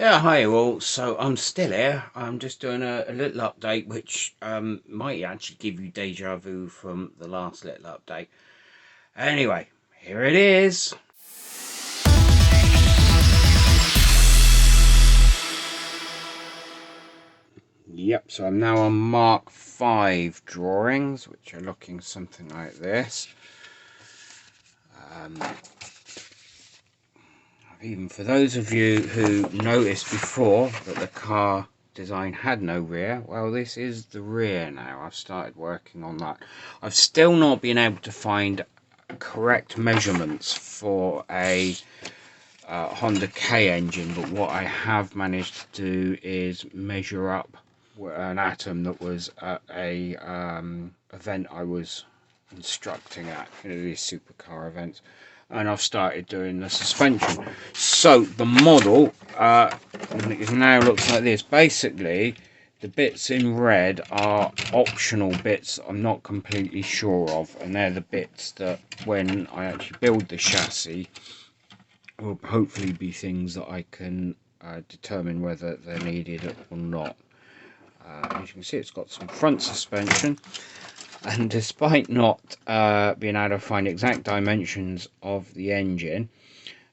Yeah, hi all. So I'm still here. I'm just doing a little update, which might actually give you deja vu from the last little update. Anyway, here it is. Yep, so I'm now on Mark 5 drawings, which are looking something like this. Even for those of you who noticed before that the car design had no rear, well, this is the rear now. I've started working on that. I've still not been able to find correct measurements for a Honda K engine, but what I have managed to do is measure up an atom that was at a event I was instructing at, these supercar events, and I've started doing the suspension. So the model now looks like this. Basically, the bits in red are optional bits I'm not completely sure of, and they're the bits that when I actually build the chassis will hopefully be things that I can determine whether they're needed or not. As you can see, it's got some front suspension, and despite not being able to find exact dimensions of the engine,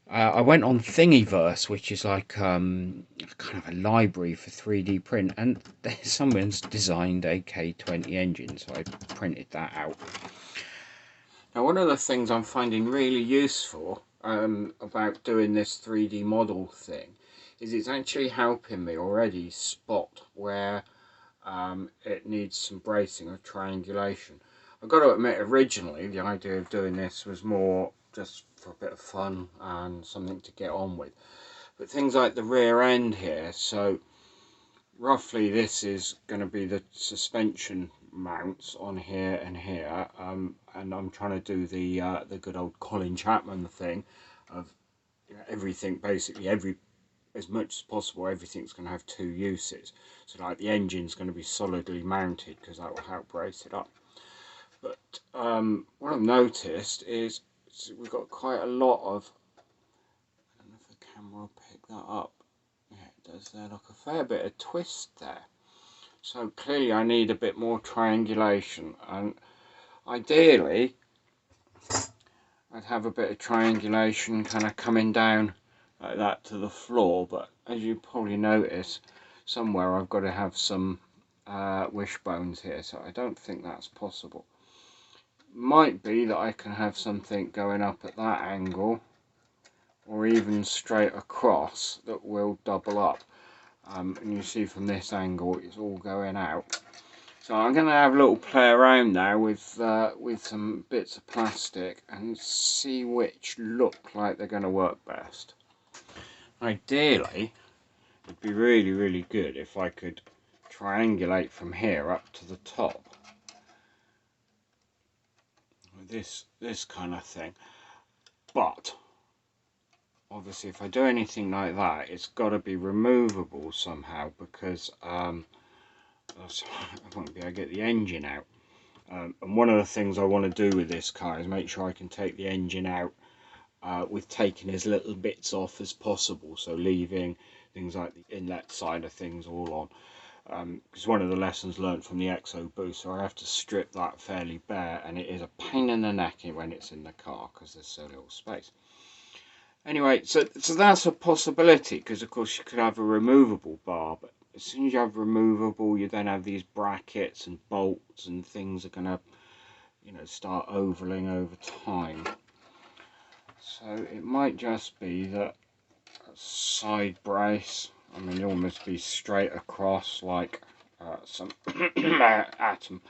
I went on Thingiverse, which is like kind of a library for 3D print, and someone's designed a K20 engine, so I printed that out. Now, one of the things I'm finding really useful about doing this 3D model thing is it's actually helping me already spot where it needs some bracing or triangulation. I've got to admit, originally the idea of doing this was more just for a bit of fun and something to get on with. But things like the rear end here, so roughly this is going to be the suspension mounts on here and here, and I'm trying to do the good old Colin Chapman thing of everything, basically as much as possible everything's going to have two uses. So like the engine's going to be solidly mounted because that will help brace it up. But what I've noticed is we've got quite a lot of, I don't know if the camera will pick that up. Yeah, it does there, like a fair bit of twist there. So clearly I need a bit more triangulation, and ideally I'd have a bit of triangulation kind of coming down like that to the floor, but as you probably notice, somewhere I've got to have some wishbones here, so I don't think that's possible. Might be that I can have something going up at that angle, or even straight across, that will double up. And you see from this angle it's all going out. So I'm going to have a little play around now with some bits of plastic and see which look like they're going to work best. Ideally, it'd be really good if I could triangulate from here up to the top. This kind of thing. But obviously if I do anything like that, it's got to be removable somehow, because I won't be able to get the engine out. And one of the things I want to do with this car is make sure I can take the engine out with taking as little bits off as possible, so leaving things like the inlet side of things all on. Because one of the lessons learned from the Exo Booster, I have to strip that fairly bare, and it is a pain in the neck when it's in the car because there's so little space. Anyway, so that's a possibility, because of course you could have a removable bar, but as soon as you have removable, you then have these brackets and bolts and things are going to, start ovaling over time. So it might just be that a side brace, I mean, it'll almost be straight across like some Atom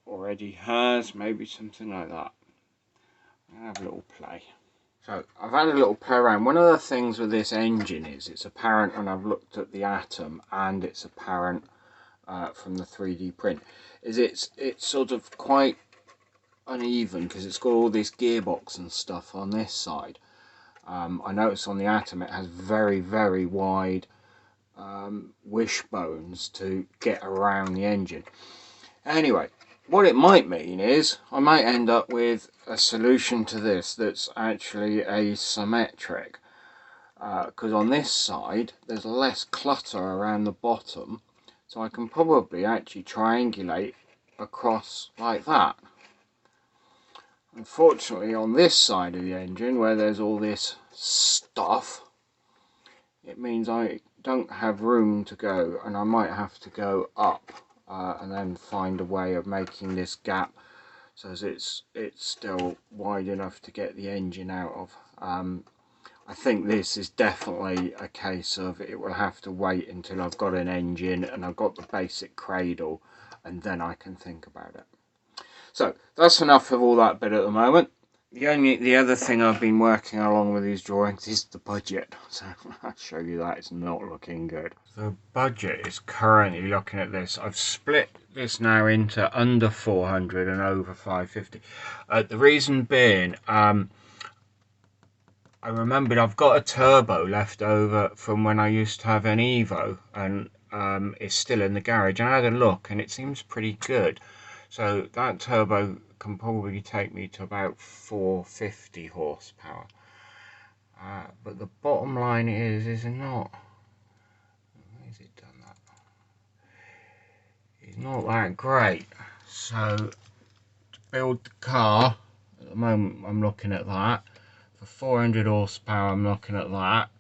already has, maybe something like that. I'll have a little play. So I've had a little play around. One of the things with this engine is it's apparent when I've looked at the Atom, and it's apparent from the 3D print, is it's sort of quite uneven because it's got all this gearbox and stuff on this side. I noticed on the Atom it has very wide wishbones to get around the engine. Anyway, what it might mean is I might end up with a solution to this that's actually asymmetric. because on this side there's less clutter around the bottom, so I can probably actually triangulate across like that. Unfortunately, on this side of the engine where there's all this stuff, it means I don't have room to go, and I might have to go up and then find a way of making this gap so as it's still wide enough to get the engine out of. I think this is definitely a case of it will have to wait until I've got an engine and I've got the basic cradle, and then I can think about it. So that's enough of all that bit at the moment. The other thing I've been working along with these drawings is the budget. So I'll show you that. It's not looking good. The budget is currently looking at this. I've split this now into under 400 and over 550. The reason being, I remembered I've got a turbo left over from when I used to have an Evo, and it's still in the garage. I had a look and it seems pretty good. So that turbo can probably take me to about 450 horsepower. But the bottom line is not. Why has it done that? It's not that great. So to build the car, at the moment I'm looking at that. For 400 horsepower, I'm looking at that.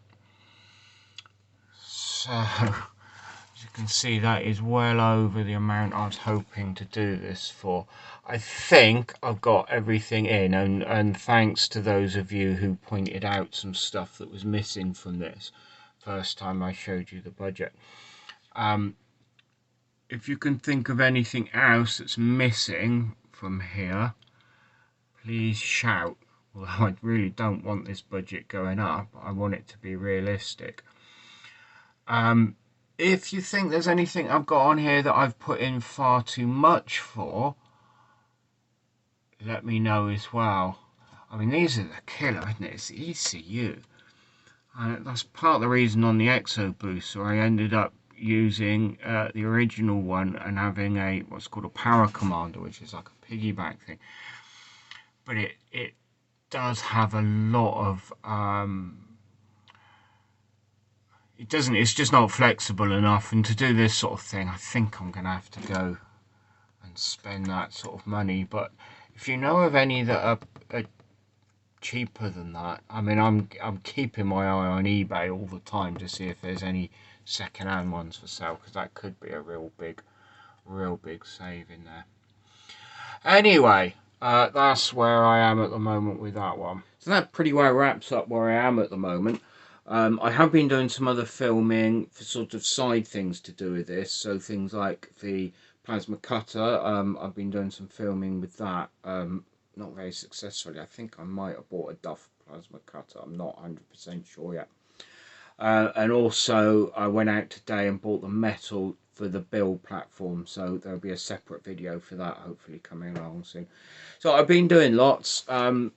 So as you can see, that is well over the amount I was hoping to do this for. I think I've got everything in, and thanks to those of you who pointed out some stuff that was missing from this first time I showed you the budget. If you can think of anything else that's missing from here, please shout. Although I really don't want this budget going up, I want it to be realistic. If you think there's anything I've got on here that I've put in far too much for, let me know as well. I mean, these are the killer, isn't it? It's the ECU. And that's part of the reason on the Exo Booster I ended up using the original one and having what's called a power commander, which is like a piggyback thing. But it does have a lot of it's just not flexible enough, and to do this sort of thing I think I'm gonna have to go and spend that sort of money. But if you know of any that are cheaper than that, I mean, I'm keeping my eye on eBay all the time to see if there's any second-hand ones for sale, because that could be a real big save in there. Anyway, that's where I am at the moment with that one. So that pretty well wraps up where I am at the moment. I have been doing some other filming for sort of side things to do with this, so things like the plasma cutter. I've been doing some filming with that, not very successfully. I think I might have bought a Duff plasma cutter, I'm not 100% sure yet. And also I went out today and bought the metal for the build platform, so there'll be a separate video for that hopefully coming along soon. So I've been doing lots.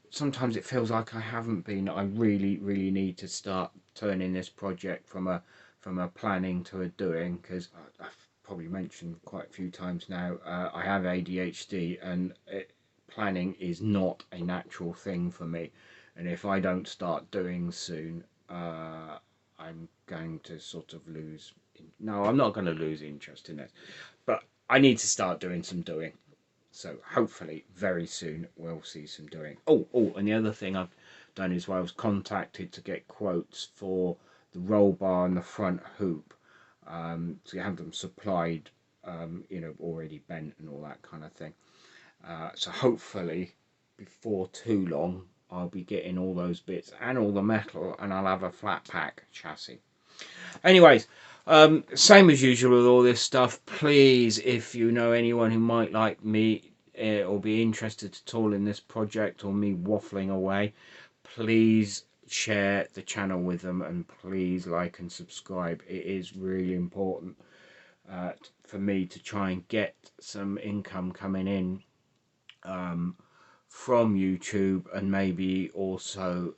Sometimes it feels like I haven't been. I really need to start turning this project from a planning to a doing, because I've probably mentioned quite a few times now, I have ADHD, and planning is not a natural thing for me, and if I don't start doing soon, I'm going to sort of lose. No, I'm not going to lose interest in it, but I need to start doing some doing. So hopefully very soon we'll see some doing. Oh, and the other thing I've done is I was contacted to get quotes for the roll bar and the front hoop, to have them supplied, you know, already bent and all that kind of thing. So hopefully before too long I'll be getting all those bits and all the metal, and I'll have a flat pack chassis. Anyways, same as usual with all this stuff. Please, if you know anyone who might like me or be interested at all in this project or me waffling away, please share the channel with them, and please like and subscribe. It is really important for me to try and get some income coming in from YouTube, and maybe also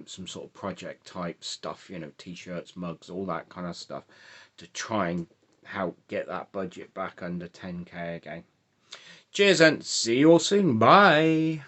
some sort of project type stuff, you know, t-shirts, mugs, all that kind of stuff, to try and help get that budget back under 10k again. Cheers and see you all soon. Bye.